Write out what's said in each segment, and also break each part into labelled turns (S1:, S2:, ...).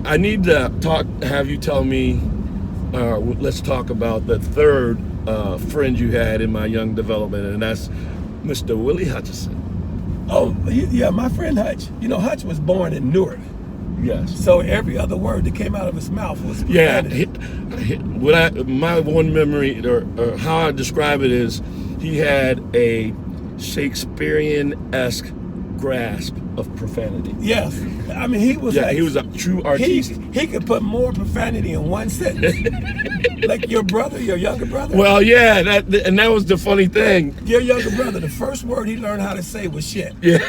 S1: I need to have you tell me. Let's talk about the third friend you had in my young development, and that's Mr. Willie Hutchison.
S2: Oh, yeah, my friend Hutch. Hutch was born in Newark.
S1: Yes.
S2: So every other word that came out of his mouth was
S1: profanity.
S2: Yeah.
S1: My one memory, or how I describe it, is he had a Shakespearean-esque grasp of profanity.
S2: Yes. I mean, he was
S1: he was a true artiste.
S2: He could put more profanity in one sentence. Like your younger brother.
S1: Well, yeah, that was the funny thing.
S2: Your younger brother, the first word he learned how to say was shit.
S1: Yeah.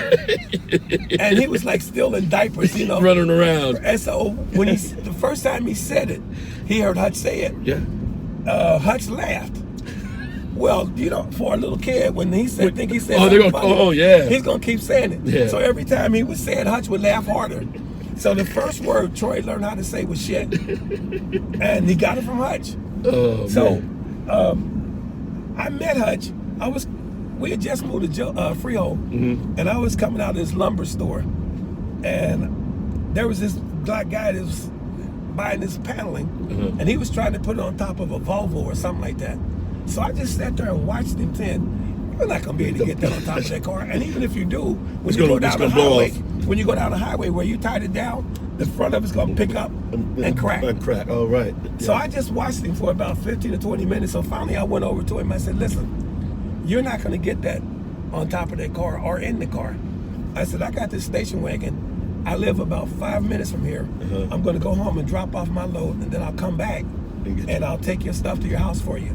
S2: And he was like still in diapers,
S1: running around.
S2: And so when the first time he said it, he heard Hutch say it.
S1: Yeah.
S2: Hutch laughed. Well, for a little kid, when he said,
S1: yeah,
S2: he's gonna keep saying it.
S1: Yeah.
S2: So every time he would say it, Hutch would laugh harder. So the first word Troy learned how to say was shit, and he got it from Hutch.
S1: Oh,
S2: so I met Hutch. We had just moved to Freehold, and I was coming out of this lumber store, and there was this black guy that was buying this paneling, and he was trying to put it on top of a Volvo or something like that. So I just sat there and watched him saying, you're not going to be able to get that on top of that car. And even if you do, when you go down the highway where you tied it down, the front of it's going to pick up and crack.
S1: Oh, right. Yeah.
S2: So I just watched him for about 15 to 20 minutes. So finally I went over to him. I said, listen, you're not going to get that on top of that car or in the car. I said, I got this station wagon. I live about 5 minutes from here. I'm going to go home and drop off my load, and then I'll come back and I'll take your stuff to your house for you.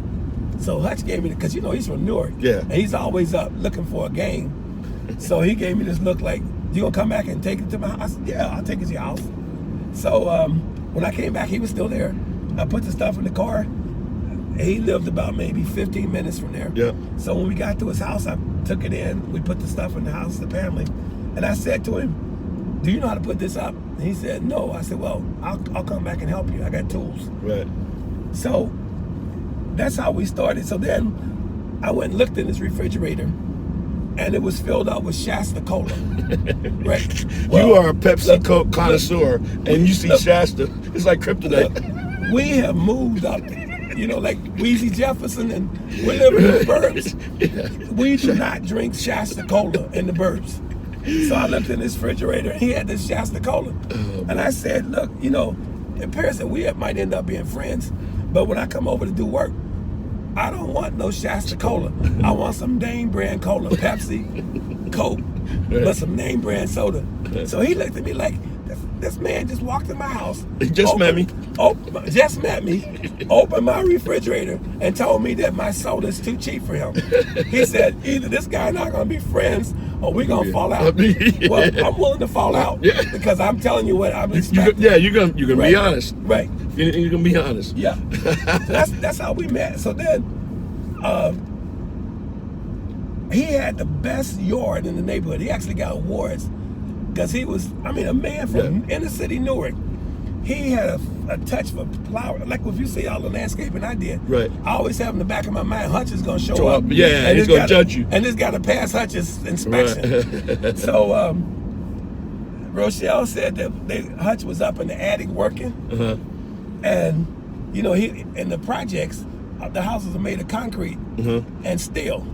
S2: So Hutch gave me, because he's from Newark, and he's always up looking for a game. So he gave me this look like, you gonna come back and take it to my house? I said, yeah, I'll take it to your house. So when I came back, he was still there. I put the stuff in the car. He lived about maybe 15 minutes from there.
S1: Yeah.
S2: So when we got to his house, I took it in. We put the stuff in the house, the family. And I said to him, do you know how to put this up? And he said, no. I said, well, I'll come back and help you. I got tools.
S1: Right.
S2: So that's how we started. So then I went and looked in his refrigerator, and it was filled up with Shasta Cola. Right. Well,
S1: you are a Pepsi Coke connoisseur, and you see Shasta. It's like kryptonite.
S2: We have moved up, like Weezy Jefferson, and we live in the burbs. Yeah. We do not drink Shasta Cola in the burbs. So I looked in his refrigerator, and he had this Shasta Cola. And I said, look, in Paris, we might end up being friends, but when I come over to do work, I don't want no Shasta Cola. I want some name brand cola, Pepsi, Coke, but some name brand soda. So he looked at me like, this man just walked in my house.
S1: He just met me.
S2: Just met me, opened my refrigerator, and told me that my soda is too cheap for him. He said, either this guy and I are going to be friends, or we're going to fall out. Well, I'm willing to fall out, because I'm telling you what I'm expecting.
S1: You're gonna be honest.
S2: Right.
S1: You're going to be honest.
S2: Yeah. So that's how we met. So then, he had the best yard in the neighborhood. He actually got awards because he was, a man from inner city Newark. He had a touch for flower. Like if you see all the landscaping I did,
S1: right.
S2: I always have in the back of my mind, Hutch is going to show up.
S1: Yeah, and he's going to judge you.
S2: And it's got to pass Hutch's inspection. Right. So Rochelle said that Hutch was up in the attic working. And, he in the projects, the houses are made of concrete and steel.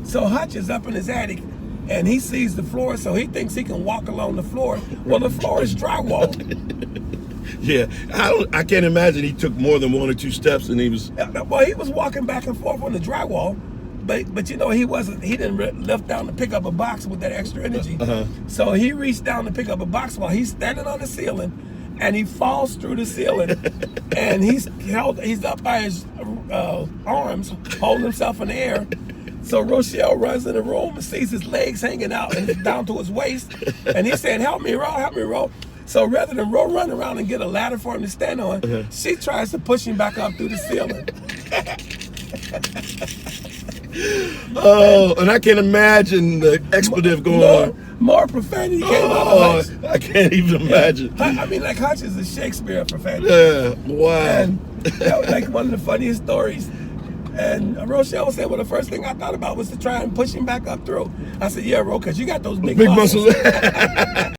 S2: So Hutch is up in his attic, and he sees the floor, so he thinks he can walk along the floor. Well, the floor is drywall.
S1: Yeah, I can't imagine he took more than 1 or 2 steps, and he was.
S2: Well, he was walking back and forth on the drywall, but he didn't lift down to pick up a box with that extra energy. So he reached down to pick up a box while he's standing on the ceiling, and he falls through the ceiling, and he's up by his arms, holding himself in the air. So Rochelle runs in the room and sees his legs hanging out and down to his waist, and he said, help me roll. So rather than run around and get a ladder for him to stand on, she tries to push him back up through the ceiling.
S1: And I can imagine the expletive going on.
S2: More profanity came out of Hutch.
S1: I can't even imagine.
S2: Hutch is a Shakespeare of profanity.
S1: Yeah, wow.
S2: And that was like one of the funniest stories. And Rochelle said, well, the first thing I thought about was to try and push him back up through. I said, yeah, Ro, because you got those big muscles.